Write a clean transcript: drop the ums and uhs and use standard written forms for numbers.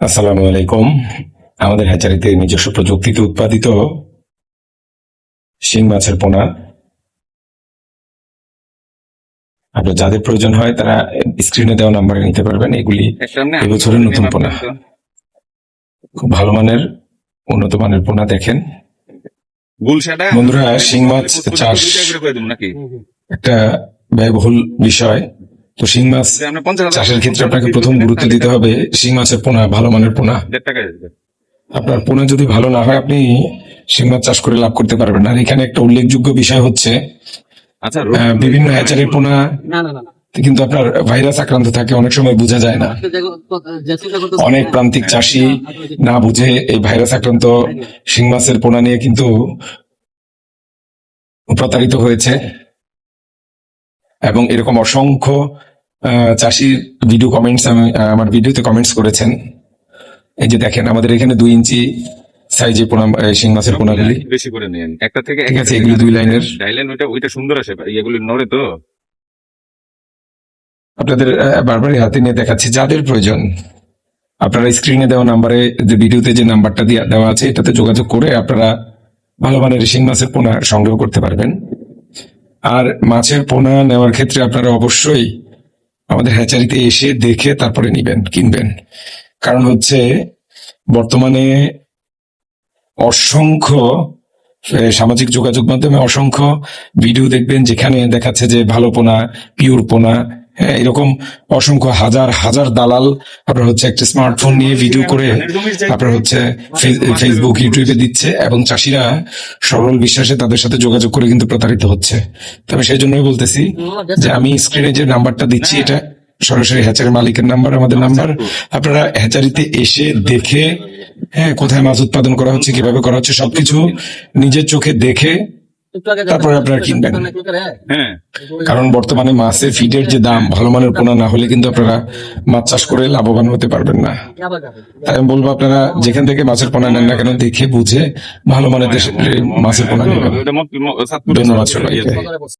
আসসালামু আলাইকুম। আমাদের হ্যাচারিতে নিজস্ব প্রযুক্তিতে উৎপাদিত শিং মাছের পোনা আপনার যাদের প্রয়োজন হয় তারা স্ক্রিনে দেওয়া নাম্বারে নিতে পারবেন। এগুলি এবছরের নতুন পোনা, খুব ভালো মানের উন্নত মানের পোনা। দেখেন বন্ধুরা, শিং মাছ চাষ একটা ব্যয়বহুল বিষয়। তো শিং মাছ চাষের ক্ষেত্রে আপনাকে প্রথম গুরুত্ব দিতে হবে শিং মাছের পোনা, ভালো মানের পোনা। আপনার পোনা যদি ভালো না হয় আপনি শিং মাছ চাষ করে লাভ করতে পারবেন না। আর এখানে একটা উল্লেখযোগ্য বিষয় হচ্ছে বিভিন্ন হ্যাচারির পোনা কিন্তু আপনার ভাইরাস আক্রান্ত থাকে, অনেক সময় বোঝা যায় না। অনেক প্রান্তিক চাষি না বুঝে এই ভাইরাস আক্রান্ত শিং মাছের পোনা নিয়ে কিন্তু প্রতারিত হয়েছে, এবং এরকম অসংখ্য চাষির ভিডিও কমেন্টস আমার ভিডিওতে কমেন্টস করেছেন। এই যে দেখেন, আমাদের এখানে 2 ইঞ্চি সাইজে পোনা, শিং মাছের পোনাগুলি বেশি করে নেন একটা থেকে। ঠিক আছে, এগুলি 2 লাইনের। ডাইলেন ওইটা সুন্দর আসে, এগুলি নড়ে তো। আপনাদের বারবার হাতে নিয়ে দেখাচ্ছি, যাদের প্রয়োজন আপনারা স্ক্রিনে দেওয়া নাম্বারে, যে ভিডিওতে যে নাম্বারটা দেওয়া আছে এটাতে যোগাযোগ করে আপনারা ভালো মানের শিং মাছের পোনা সংগ্রহ করতে পারবেন। আর মাছের পোনা নেওয়ার ক্ষেত্রে আপনারা অবশ্যই আমাদের হ্যাচারিতে এসে দেখে তারপরে কিনবেন। কারণ হচ্ছে বর্তমানে অসংখ্য সামাজিক যোগাযোগ মাধ্যমে অসংখ্য ভিডিও দেখবেন যেখানে দেখাচ্ছে যে ভালো পোনা, পিওর পোনা। হ্যাঁ, এরকম অসংখ্য হাজার হাজার দালাল আপনার হচ্ছে একটা স্মার্টফোন নিয়ে ভিডিও করে আপনার হচ্ছে ফেসবুক, ইউটিউবে দিচ্ছে, এবং চাষিরা সরল বিশ্বাসে তাদের সাথে যোগাযোগ করে কিন্তু প্রতারিত হচ্ছে। তবে সেই জন্যই বলতেছি যে আমি স্ক্রিনে যে নাম্বারটা দিচ্ছি এটা সরাসরি হ্যাচারি মালিকের নাম্বার, আমাদের নাম্বার। আপনারা হ্যাচারিতে এসে দেখে, হ্যাঁ, কোথায় মাছ উৎপাদন করা হচ্ছে, কিভাবে করা হচ্ছে, সবকিছু নিজের চোখে দেখে তারপরে আপনারা কিনবেন। কারণ বর্তমানে মাছের ফিডের যে দাম, ভালো মানের পোনা না হলে কিন্তু আপনারা মাছ চাষ করে লাভবান হতে পারবেন না। তাই আমি বলবো আপনারা যেখান থেকে মাছের পোনা নেন না কেন, দেখে বুঝে ভালো মানের মাছের পোনা নেবেন। ধন্যবাদ সবাইকে।